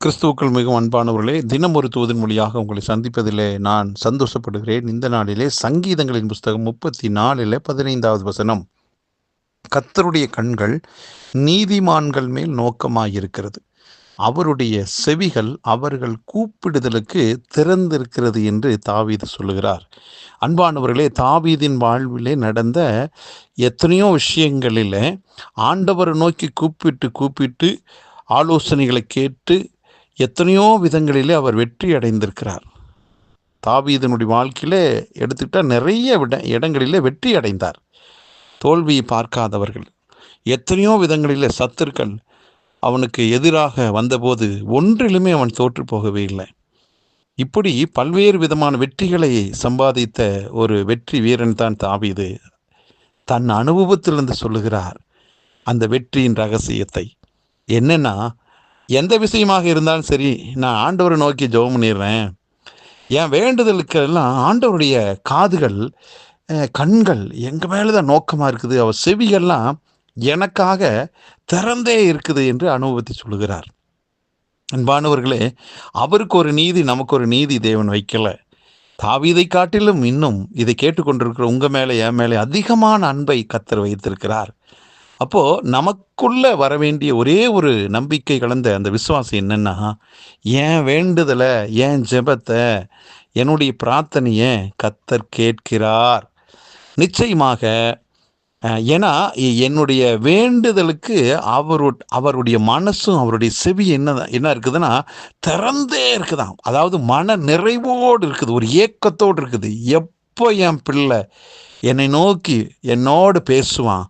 கிறிஸ்துவுக்குள் மிகவும் அன்பானவர்களே, தினம் ஒரு தூதின் மொழியாக உங்களை சந்திப்பதிலே நான் சந்தோஷப்படுகிறேன். இந்த நாளிலே சங்கீதங்களின் புஸ்தகம் 34 15வது வசனம். கர்த்தருடைய கண்கள் நீதிமான்கள் மேல் நோக்கமாயிருக்கிறது, அவருடைய செவிகள் அவர்கள் கூப்பிடுதலுக்கு திறந்திருக்கிறது என்று தாவீது சொல்லுகிறார். அன்பானவர்களே, தாவீதின் வாழ்விலே நடந்த எத்தனையோ விஷயங்களில் ஆண்டவரை நோக்கி கூப்பிட்டு கூப்பிட்டு ஆலோசனைகளை கேட்டு எத்தனையோ விதங்களிலே அவர் வெற்றி அடைந்திருக்கிறார். தாவீதினுடைய வாழ்க்கையிலே எடுத்துக்கிட்டால் நிறைய இடங்களிலே வெற்றி அடைந்தார். தோல்வியை பார்க்காதவர்கள், எத்தனையோ விதங்களிலே சத்துருக்கள் அவனுக்கு எதிராக வந்தபோது ஒன்றிலுமே அவன் தோற்று போகவே இல்லை. இப்படி பல்வேறு விதமான வெற்றிகளை சம்பாதித்த ஒரு வெற்றி வீரன் தான் தாவீது. தன் அனுபவத்திலிருந்து சொல்லுகிறார் அந்த வெற்றியின் ரகசியத்தை. என்னன்னா, எந்த விஷயமாக இருந்தாலும் சரி, நான் ஆண்டவரை நோக்கி ஜெபம் பண்ணிடுறேன். என் வேண்டுதலுக்கெல்லாம் ஆண்டவருடைய காதுகள், கண்கள் எங்கள் மேலே தான் நோக்கமாக இருக்குது, அவர் செவிகள்லாம் எனக்காக திறந்தே இருக்குது என்று அனுபவத்தை சொல்லுகிறார். அன்பானவர்களே, அவருக்கு ஒரு நீதி, நமக்கு ஒரு நீதி தேவன் வைக்கலை. தாவீதை காட்டிலும் இன்னும் இதை கேட்டுக்கொண்டிருக்கிற உங்கள் மேலே, என் மேலே அதிகமான அன்பை கர்த்தர் வைத்திருக்கிறார். அப்போது நமக்குள்ள வர வேண்டிய ஒரே ஒரு நம்பிக்கை கலந்த அந்த விசுவாசம் என்னென்னா, என் வேண்டுதலை, என் ஜெபத்தை, என்னுடைய பிரார்த்தனையை கர்த்தர் கேட்கிறார் நிச்சயமாக. ஏன்னா என்னுடைய வேண்டுதலுக்கு அவருடைய மனசும் அவருடைய செவி என்ன இருக்குதுன்னா திறந்தே இருக்குதான். அதாவது மன நிறைவோடு இருக்குது, ஒரு ஏக்கத்தோடு இருக்குது. எப்போ என் பிள்ளை என்னை நோக்கி என்னோடு பேசுவான்,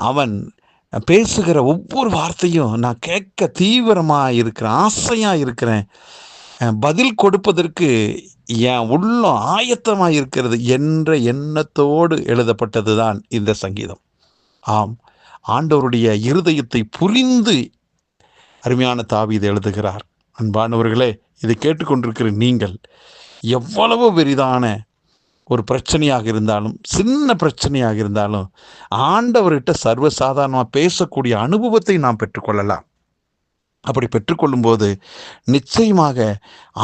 அவன் பேசுகிற ஒவ்வொரு வார்த்தையும் நான் கேட்க தீவிரமாக இருக்கிறேன், ஆசையாக இருக்கிறேன், பதில் கொடுப்பதற்கு என் உள்ளம் ஆயத்தமாக இருக்கிறது என்ற எண்ணத்தோடு எழுதப்பட்டது தான் இந்த சங்கீதம். ஆம், ஆண்டவருடைய இருதயத்தை புரிந்து அருமையான தாவீது எழுதுகிறார். அன்பானவர்களே, இதை கேட்டுக்கொண்டிருக்கிற நீங்கள் எவ்வளவு பெரிதான ஒரு பிரச்சனையாக இருந்தாலும், சின்ன பிரச்சனையாக இருந்தாலும், ஆண்டவர்கிட்ட சர்வசாதாரணமாக பேசக்கூடிய அனுபவத்தை நாம் பெற்றுக்கொள்ளலாம். அப்படி பெற்றுக்கொள்ளும்போது நிச்சயமாக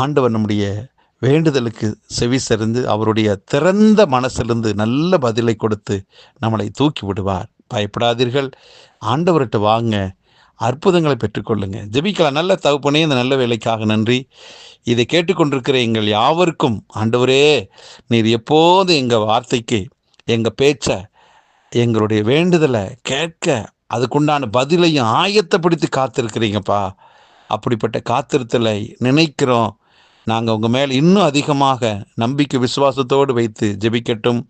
ஆண்டவர் நம்முடைய வேண்டுதலுக்கு செவி சரிந்து அவருடைய திறந்த மனசிலிருந்து நல்ல பதிலை கொடுத்து நம்மளை தூக்கி விடுவார். பயப்படாதீர்கள், ஆண்டவர்கிட்ட வாங்க, அற்புதங்களை பெற்றுக்கொள்ளுங்க, ஜெபிக்கலாம். நல்ல தகப்பனே, இந்த நல்ல வேலைக்காக நன்றி. இதை கேட்டுக்கொண்டிருக்கிற எங்கள் யாவருக்கும் ஆண்டவரே, நீர் எப்போது எங்கள் வார்த்தைக்கு, எங்கள் பேச்சை, எங்களுடைய வேண்டுதலை கேட்க அதுக்குண்டான பதிலையும் ஆயத்தப்படுத்தி காத்திருக்கிறீங்கப்பா. அப்படிப்பட்ட காத்திருத்தலை நினைக்கிறோம். நாங்கள் உங்கள் மேல் இன்னும் அதிகமாக நம்பிக்கை விசுவாசத்தோடு வைத்து ஜெபிக்கட்டும்.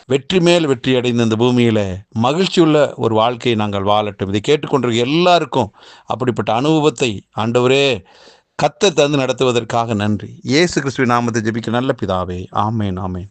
வெற்றி மேல் வெற்றி அடைந்த இந்த பூமியில் மகிழ்ச்சியுள்ள ஒரு வாழ்க்கையை நாங்கள் வாழட்டும். இதை கேட்டுக்கொண்டிருக்க எல்லாருக்கும் அப்படிப்பட்ட அனுபவத்தை ஆண்டவரே கர்த்தர் தந்து நடத்துவதற்காக நன்றி. இயேசு கிறிஸ்துவின் நாமத்தை ஜெபிக்க நல்ல பிதாவே, ஆமேன், ஆமேன்.